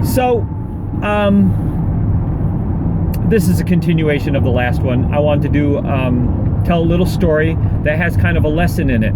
So, this is a continuation of the last one. I wanted to do tell a little story that has kind of a lesson in it,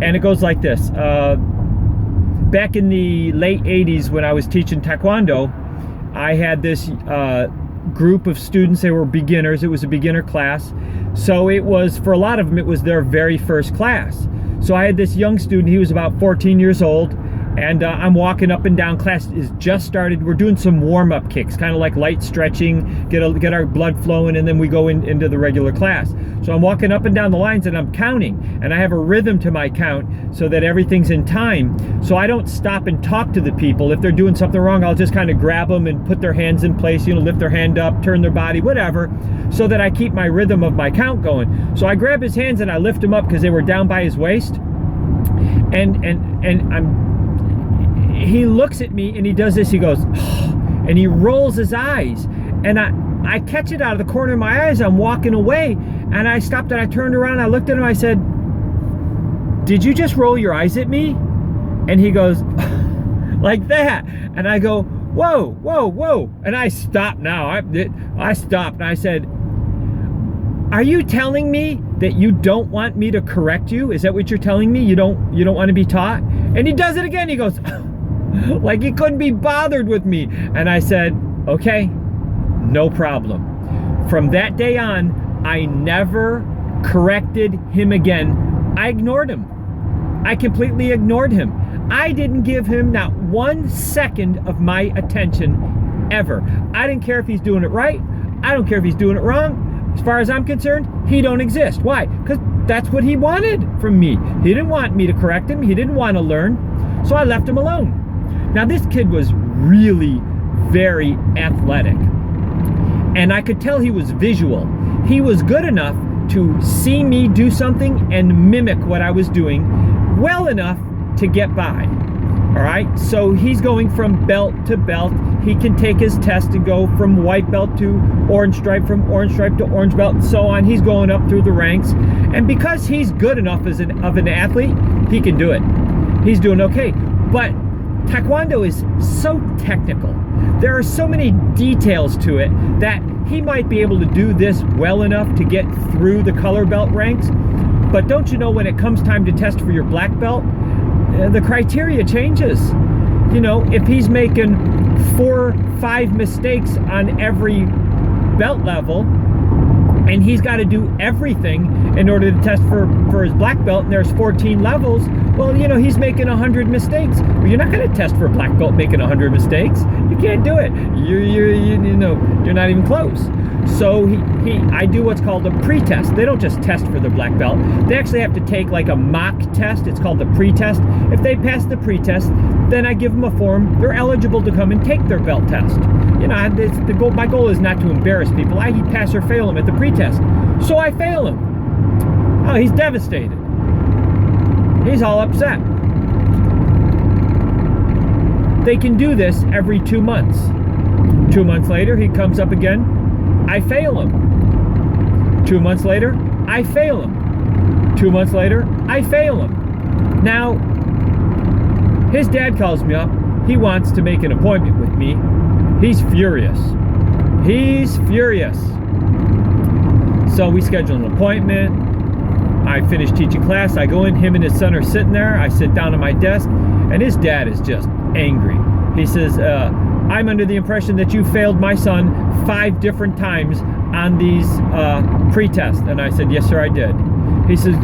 and it goes like this. Back in the late 80s, when I was teaching Taekwondo, I had this group of students. They were beginners. It was a beginner class, so it was, for a lot of them, it was their very first class. So I had this young student. He was about 14 years old, and I'm walking up and down. Class is just started. We're doing some warm-up kicks, kind of like light stretching, get our blood flowing, and then we go into the regular class. So I'm walking up and down the lines, and I'm counting, and I have a rhythm to my count so that everything's in time. So I don't stop and talk to the people. If they're doing something wrong, I'll just kind of grab them and put their hands in place, lift their hand up, turn their body, whatever, so that I keep my rhythm of my count going. So I grab his hands and I lift him up because they were down by his waist, and he looks at me and he does this. He goes, and he rolls his eyes, and I catch it out of the corner of my eyes. I'm walking away, and I stopped and I turned around. I looked at him. I said, "Did you just roll your eyes at me?" And he goes, like that. And I go, "Whoa, whoa, whoa!" And I stopped. Now I stopped, and I said, "Are you telling me that you don't want me to correct you? Is that what you're telling me? You don't want to be taught?" And he does it again. He goes, like he couldn't be bothered with me. And I said, "Okay, no problem." From that day on, I never corrected him again. I ignored him. I completely ignored him. I didn't give him not 1 second of my attention ever. I didn't care if he's doing it right. I don't care if he's doing it wrong. As far as I'm concerned, he don't exist. Why? Because that's what he wanted from me. He didn't want me to correct him. He didn't want to learn. So I left him alone. Now, this kid was really very athletic, and I could tell he was visual. He was good enough to see me do something and mimic what I was doing well enough to get by. All right, so he's going from belt to belt. He can take his test and go from white belt to orange stripe, from orange stripe to orange belt, and so on. He's going up through the ranks, and because he's good enough of an athlete, he can do it. He's doing okay. But Taekwondo is so technical. There are so many details to it that he might be able to do this well enough to get through the color belt ranks. But don't you know, when it comes time to test for your black belt, the criteria changes. If he's making 4 or 5 mistakes on every belt level, and he's got to do everything in order to test for his black belt, and there's 14 levels, well, he's making 100 mistakes. Well, you're not going to test for a black belt making 100 mistakes. You can't do it. You're not even close. So I do what's called a pre-test. They don't just test for their black belt. They actually have to take like a mock test. It's called the pre-test. If they pass the pre-test, then I give them a form. They're eligible to come and take their belt test. My goal is not to embarrass people. I pass or fail them at the pre-test. So I fail him. Oh, he's devastated. He's all upset. They can do this every 2 months. 2 months later, he comes up again. I fail him. 2 months later, I fail him. 2 months later, I fail him. Now, his dad calls me up. He wants to make an appointment with me. He's furious. He's furious. So we schedule an appointment. I finish teaching class. I go in. Him and his son are sitting there. I sit down at my desk, and his dad is just angry. He says, "I'm under the impression that you failed my son 5 different times on these pre-tests." And I said, "Yes, sir, I did." He says,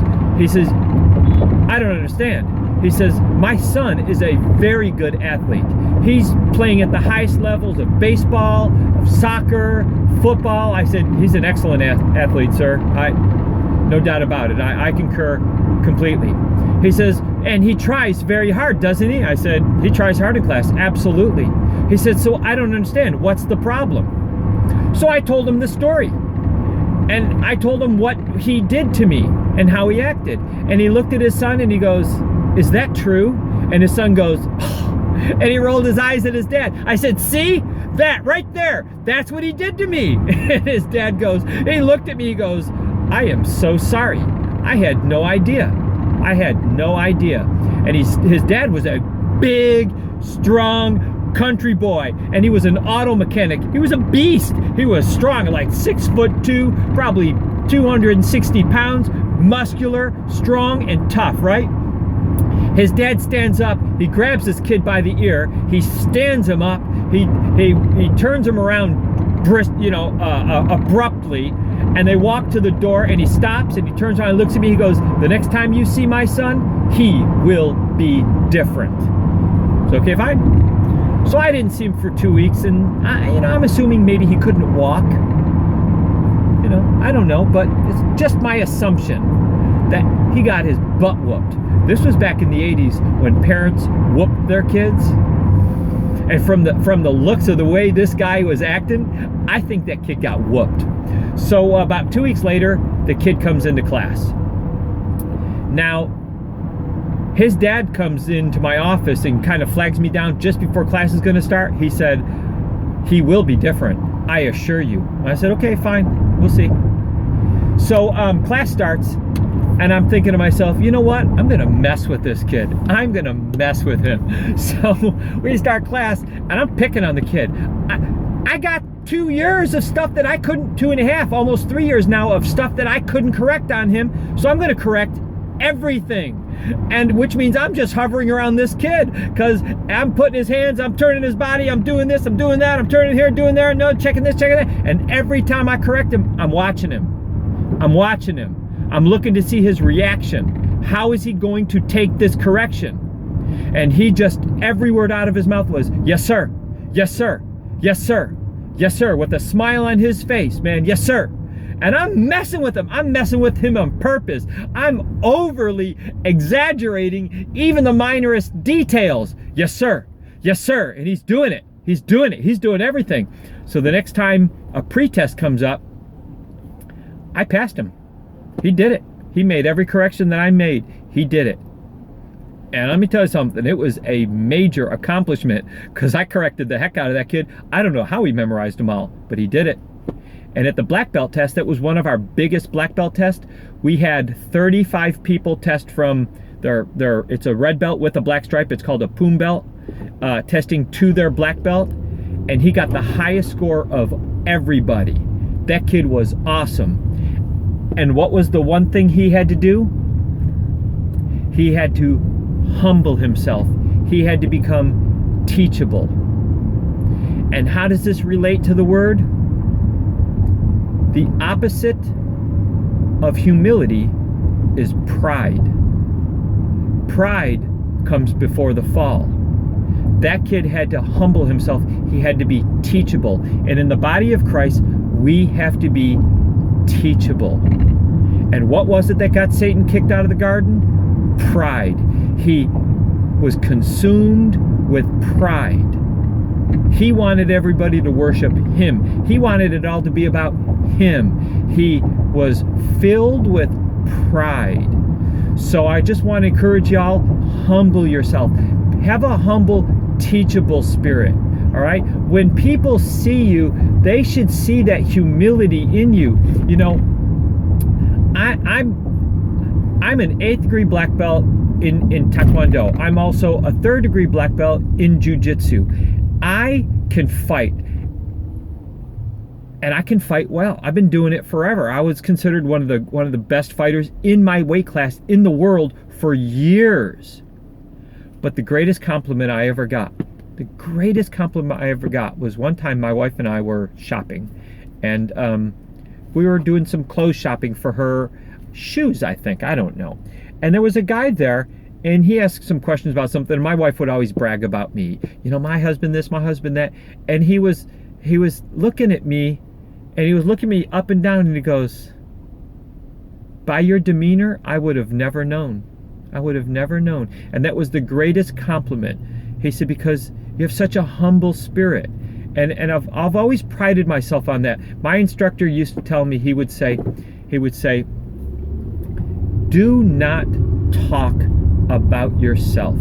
"I don't understand." He says, "My son is a very good athlete. He's playing at the highest levels of baseball, of soccer, football." I said, "He's an excellent athlete, sir. No doubt about it. I concur completely." He says, "And he tries very hard, doesn't he?" I said, "He tries hard in class, absolutely." He said, "So I don't understand. What's the problem?" So I told him the story. And I told him what he did to me and how he acted. And he looked at his son and he goes, "Is that true?" And his son goes, "Oh," and he rolled his eyes at his dad. I said, "See? That right there, that's what he did to me." And his dad goes, he looked at me, he goes, "I am so sorry. I had no idea. I had no idea." And his dad was a big, strong, country boy, and he was an auto mechanic. He was a beast. He was strong, like 6'2", probably 260 pounds, muscular, strong, and tough, right? His dad stands up, he grabs this kid by the ear, he stands him up, he turns him around, abruptly, and they walk to the door, and he stops, and he turns around and looks at me, he goes, "The next time you see my son, he will be different." So, okay, fine. So I didn't see him for 2 weeks, and I'm assuming maybe he couldn't walk. I don't know, but it's just my assumption that he got his butt whooped. This was back in the 80s when parents whooped their kids. And from the looks of the way this guy was acting, I think that kid got whooped. So about 2 weeks later, the kid comes into class. Now, his dad comes into my office and kind of flags me down just before class is going to start. He said, "He will be different, I assure you." I said, "Okay, fine, we'll see." So class starts, and I'm thinking to myself, you know what? I'm going to mess with this kid. I'm going to mess with him. So we start class, and I'm picking on the kid. I got 2 years of stuff that I couldn't, 2.5, almost 3 years now of stuff that I couldn't correct on him. So I'm going to correct everything. And which means I'm just hovering around this kid, because I'm putting his hands, I'm turning his body, I'm doing this, I'm doing that, I'm turning here, doing there, no, checking this, checking that. And every time I correct him, I'm watching him. I'm watching him. I'm looking to see his reaction. How is he going to take this correction? And he just, every word out of his mouth was, "Yes, sir. Yes, sir. Yes, sir. Yes, sir," with a smile on his face, man. "Yes, sir." And I'm messing with him. I'm messing with him on purpose. I'm overly exaggerating even the minorest details. "Yes, sir. Yes, sir." And he's doing it. He's doing it. He's doing everything. So the next time a pretest comes up, I passed him. He did it. He made every correction that I made. He did it. And let me tell you something. It was a major accomplishment, because I corrected the heck out of that kid. I don't know how he memorized them all, but he did it. And at the black belt test, that was one of our biggest black belt tests. We had 35 people test from it's a red belt with a black stripe. It's called a poom belt, testing to their black belt. And he got the highest score of everybody. That kid was awesome. And what was the one thing he had to do? He had to humble himself. He had to become teachable. And how does this relate to the word? The opposite of humility is pride. Pride comes before the fall. That kid had to humble himself. He had to be teachable. And in the body of Christ, we have to be teachable. And what was it that got Satan kicked out of the garden? Pride. He was consumed with pride. He wanted everybody to worship him. He wanted it all to be about him. He was filled with pride. So I just want to encourage y'all, humble yourself. Have a humble, teachable spirit. All right? When people see you, they should see that humility in you. You know, I'm an 8th degree black belt in Taekwondo. I'm also a 3rd degree black belt in Jiu-Jitsu. I can fight, and I can fight well. I've been doing it forever. I was considered one of the best fighters in my weight class in the world for years. But the greatest compliment I ever got, was one time my wife and I were shopping, and we were doing some clothes shopping for her shoes, I think. I don't know. And there was a guy there, and he asked some questions about something, and my wife would always brag about me. You know, my husband this, my husband that. And he was looking at me, and he was looking me up and down, and he goes, "By your demeanor, I would have never known. I would have never known." And that was the greatest compliment. He said, "Because you have such a humble spirit." And I've always prided myself on that. My instructor used to tell me, he would say, "Do not talk about yourself.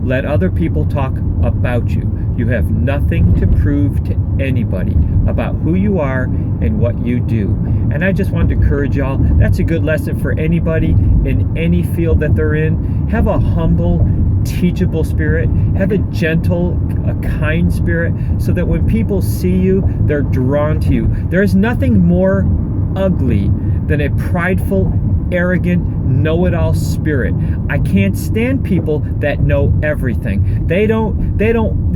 Let other people talk about you. You have nothing to prove to anybody about who you are and what you do." And I just wanted to encourage y'all, that's a good lesson for anybody in any field that they're in. Have a humble, teachable spirit. Have a gentle, a kind spirit, so that when people see you, they're drawn to you. There is nothing more ugly than a prideful, arrogant, know-it-all spirit. I can't stand people that know everything. They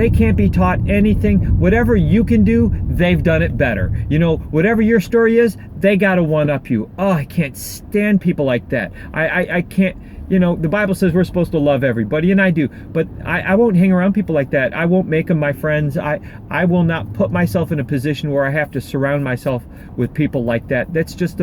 can't be taught anything. Whatever you can do, they've done it better. You know, whatever your story is, they got to one-up you. Oh, I can't stand people like that. I can't, you know, the Bible says we're supposed to love everybody, and I do, but I won't hang around people like that. I won't make them my friends. I will not put myself in a position where I have to surround myself with people like that. That's just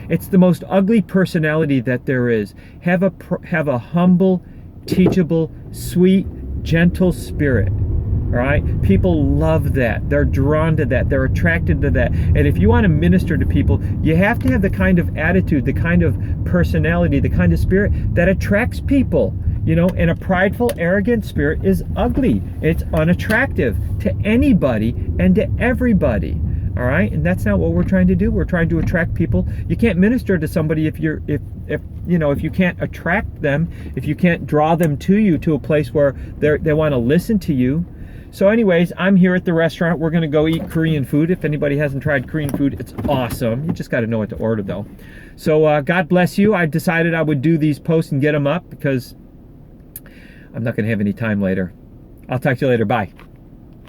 it's the most ugly personality that there is. Have a humble, teachable, sweet, gentle spirit. All right? People love that. They're drawn to that. They're attracted to that. And if you want to minister to people, you have to have the kind of attitude, the kind of personality, the kind of spirit that attracts people. You know, and a prideful, arrogant spirit is ugly. It's unattractive to anybody and to everybody. All right, and that's not what we're trying to do. We're trying to attract people. You can't minister to somebody if you can't attract them, if you can't draw them to you, to a place where they want to listen to you. So anyways, I'm here at the restaurant. We're going to go eat Korean food. If anybody hasn't tried Korean food, it's awesome. You just got to know what to order, though. So God bless you. I decided I would do these posts and get them up because I'm not going to have any time later. I'll talk to you later. Bye.